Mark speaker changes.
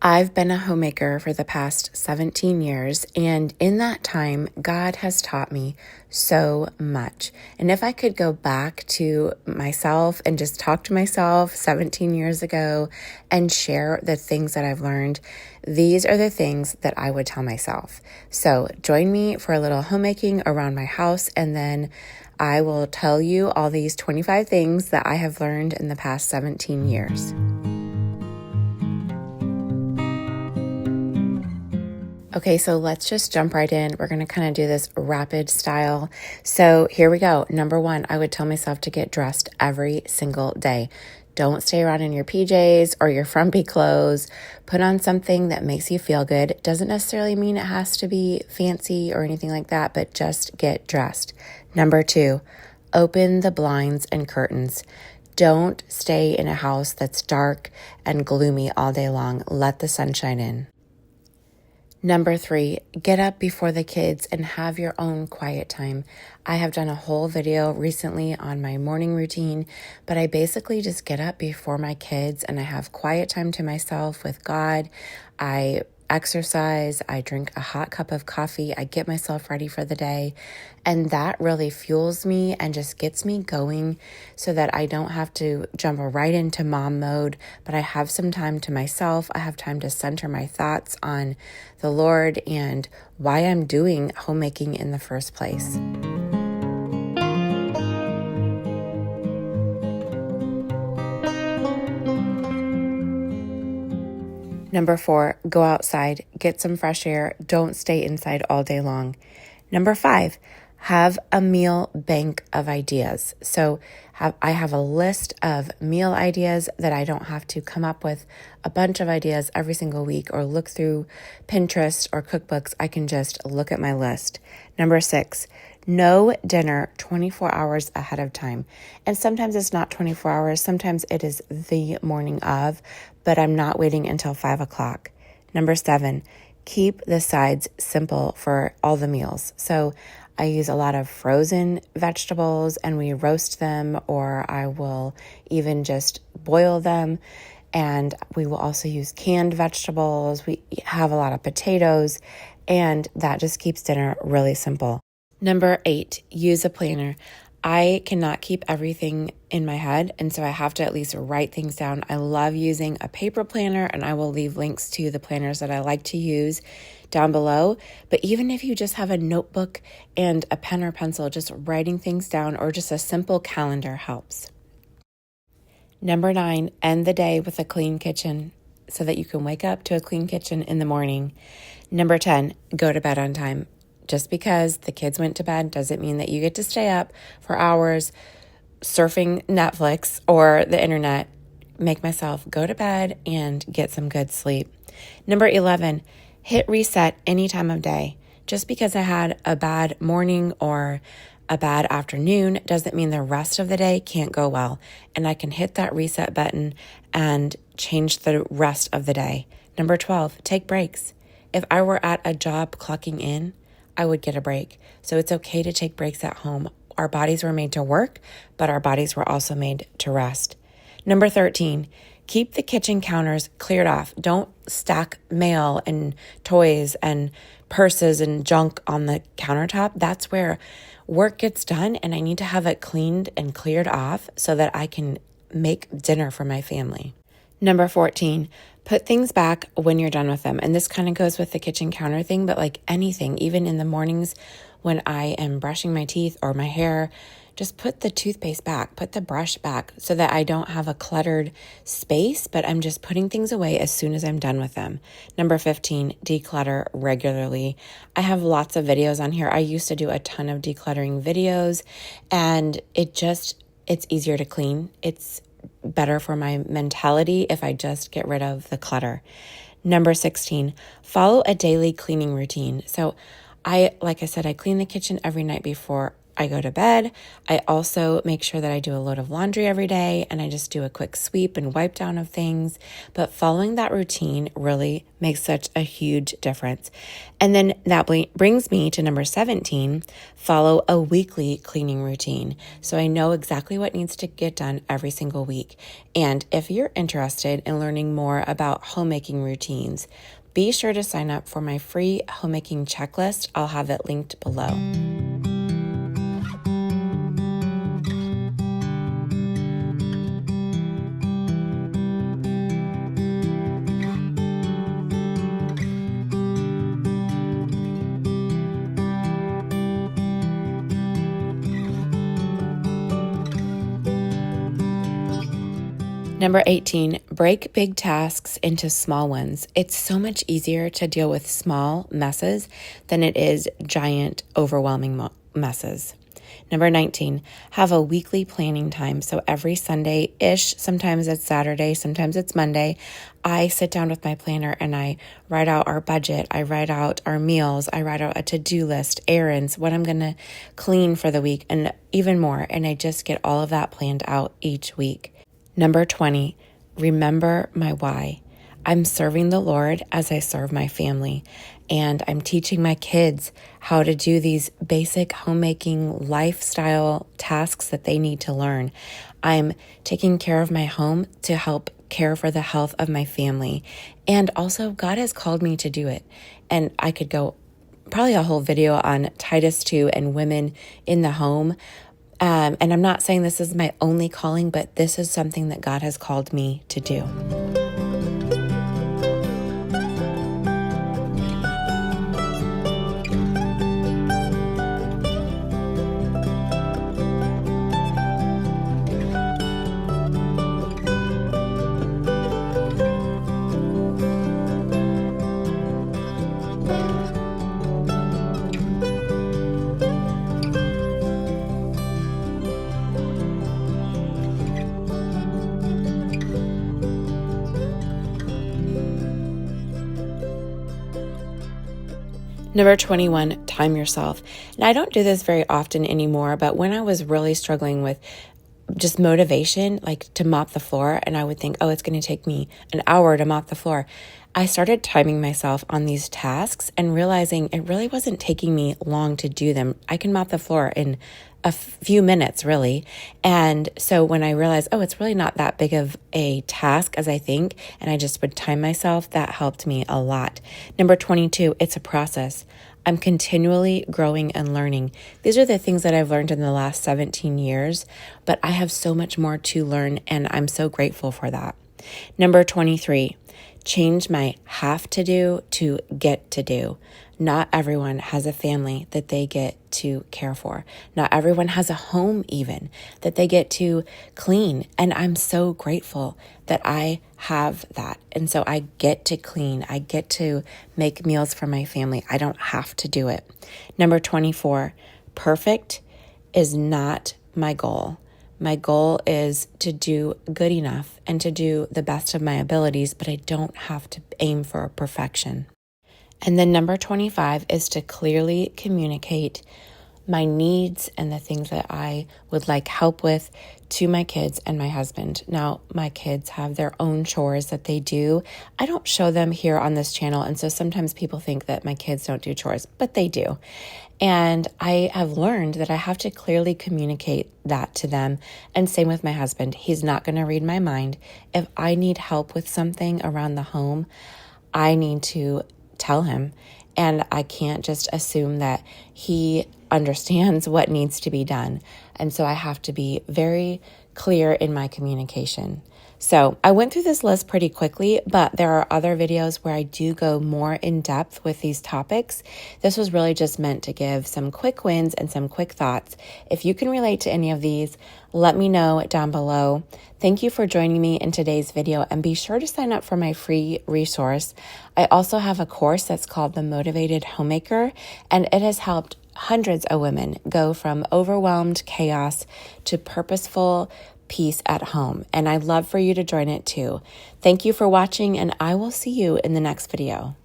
Speaker 1: I've been a homemaker for the past 17 years, and in that time, God has taught me so much. And if I could go back to myself and just talk to myself 17 years ago and share the things that I've learned, these are the things that I would tell myself. So join me for a little homemaking around my house, and then I will tell you all these 25 things that I have learned in the past 17 years. Okay, so let's just jump right in. We're going to kind of do this rapid style. So here we go. Number one, I would tell myself to get dressed every single day. Don't stay around in your PJs or your frumpy clothes. Put on something that makes you feel good. It doesn't necessarily mean it has to be fancy or anything like that, but just get dressed. Number two, open the blinds and curtains. Don't stay in a house that's dark and gloomy all day long. Let the sunshine in. Number three, get up before the kids and have your own quiet time. I have done a whole video recently on my morning routine, but I basically just get up before my kids and I have quiet time to myself with God. I exercise, I drink a hot cup of coffee, I get myself ready for the day, and that really fuels me and just gets me going so that I don't have to jump right into mom mode, but I have some time to myself. I have time to center my thoughts on the Lord and why I'm doing homemaking in the first place. Number four, go outside, get some fresh air. Don't stay inside all day long. Number five, have a meal bank of ideas. So I have a list of meal ideas that I don't have to come up with a bunch of ideas every single week or look through Pinterest or cookbooks. I can just look at my list. Number six, no dinner 24 hours ahead of time. And sometimes it's not 24 hours. Sometimes it is the morning of, but I'm not waiting until 5 o'clock. Number seven, keep the sides simple for all the meals. So I use a lot of frozen vegetables and we roast them, or I will even just boil them. And we will also use canned vegetables. We have a lot of potatoes, and that just keeps dinner really simple. Number eight, use a planner. I cannot keep everything in my head, and so I have to at least write things down. I love using a paper planner, and I will leave links to the planners that I like to use down below. But even if you just have a notebook and a pen or pencil, just writing things down or just a simple calendar helps. Number nine, end the day with a clean kitchen so that you can wake up to a clean kitchen in the morning. Number 10, go to bed on time. Just because the kids went to bed doesn't mean that you get to stay up for hours surfing Netflix or the internet. Make myself go to bed and get some good sleep. Number 11, hit reset any time of day. Just because I had a bad morning or a bad afternoon doesn't mean the rest of the day can't go well. And I can hit that reset button and change the rest of the day. Number 12, take breaks. If I were at a job clocking in, I would get a break. So it's okay to take breaks at home. Our bodies were made to work, but our bodies were also made to rest. Number 13, keep the kitchen counters cleared off. Don't stack mail and toys and purses and junk on the countertop. That's where work gets done, and I need to have it cleaned and cleared off so that I can make dinner for my family. Number 14, put things back when you're done with them. And this kind of goes with the kitchen counter thing, but like anything, even in the mornings when I am brushing my teeth or my hair, just put the toothpaste back, put the brush back so that I don't have a cluttered space, but I'm just putting things away as soon as I'm done with them. Number 15, declutter regularly. I have lots of videos on here. I used to do a ton of decluttering videos, and it's easier to clean. It's better for my mentality if I just get rid of the clutter. Number 16, follow a daily cleaning routine. So like I said, I clean the kitchen every night before I go to bed. I also make sure that I do a load of laundry every day and I just do a quick sweep and wipe down of things. But following that routine really makes such a huge difference. And then that brings me to number 17, follow a weekly cleaning routine. So I know exactly what needs to get done every single week. And if you're interested in learning more about homemaking routines, be sure to sign up for my free homemaking checklist. I'll have it linked below. Number 18, break big tasks into small ones. It's so much easier to deal with small messes than it is giant, overwhelming messes. Number 19, have a weekly planning time. So every Sunday-ish, sometimes it's Saturday, sometimes it's Monday, I sit down with my planner and I write out our budget. I write out our meals. I write out a to-do list, errands, what I'm going to clean for the week, and even more. And I just get all of that planned out each week. Number 20, remember my why. I'm serving the Lord as I serve my family, and I'm teaching my kids how to do these basic homemaking lifestyle tasks that they need to learn. I'm taking care of my home to help care for the health of my family, and also God has called me to do it. And I could go probably a whole video on Titus 2 and women in the home. And I'm not saying this is my only calling, but this is something that God has called me to do. Number 21, time yourself. Now, I don't do this very often anymore, but when I was really struggling with just motivation, like to mop the floor, and I would think, oh, it's going to take me an hour to mop the floor, I started timing myself on these tasks and realizing it really wasn't taking me long to do them. I can mop the floor in a few minutes, really. And so when I realized, oh, it's really not that big of a task as I think, and I just would time myself, that helped me a lot. Number 22, it's a process. I'm continually growing and learning. These are the things that I've learned in the last 17 years, but I have so much more to learn, and I'm so grateful for that. Number 23, change my have to do to get to do. Not everyone has a family that they get to care for. Not everyone has a home even that they get to clean. And I'm so grateful that I have that. And so I get to clean. I get to make meals for my family. I don't have to do it. Number 24, perfect is not my goal. My goal is to do good enough and to do the best of my abilities, but I don't have to aim for perfection. And then number 25 is to clearly communicate my needs and the things that I would like help with to my kids and my husband. Now, my kids have their own chores that they do. I don't show them here on this channel, and so sometimes people think that my kids don't do chores, but they do. And I have learned that I have to clearly communicate that to them. And same with my husband. He's not going to read my mind. If I need help with something around the home, I need to tell him. And I can't just assume that he understands what needs to be done. And so I have to be very clear in my communication. So I went through this list pretty quickly, but there are other videos where I do go more in depth with these topics. This was really just meant to give some quick wins and some quick thoughts. If you can relate to any of these, let me know down below. Thank you for joining me in today's video, and be sure to sign up for my free resource. I also have a course that's called The Motivated Homemaker, and it has helped hundreds of women go from overwhelmed chaos to purposeful peace at home. And I'd love for you to join it too. Thank you for watching, and I will see you in the next video.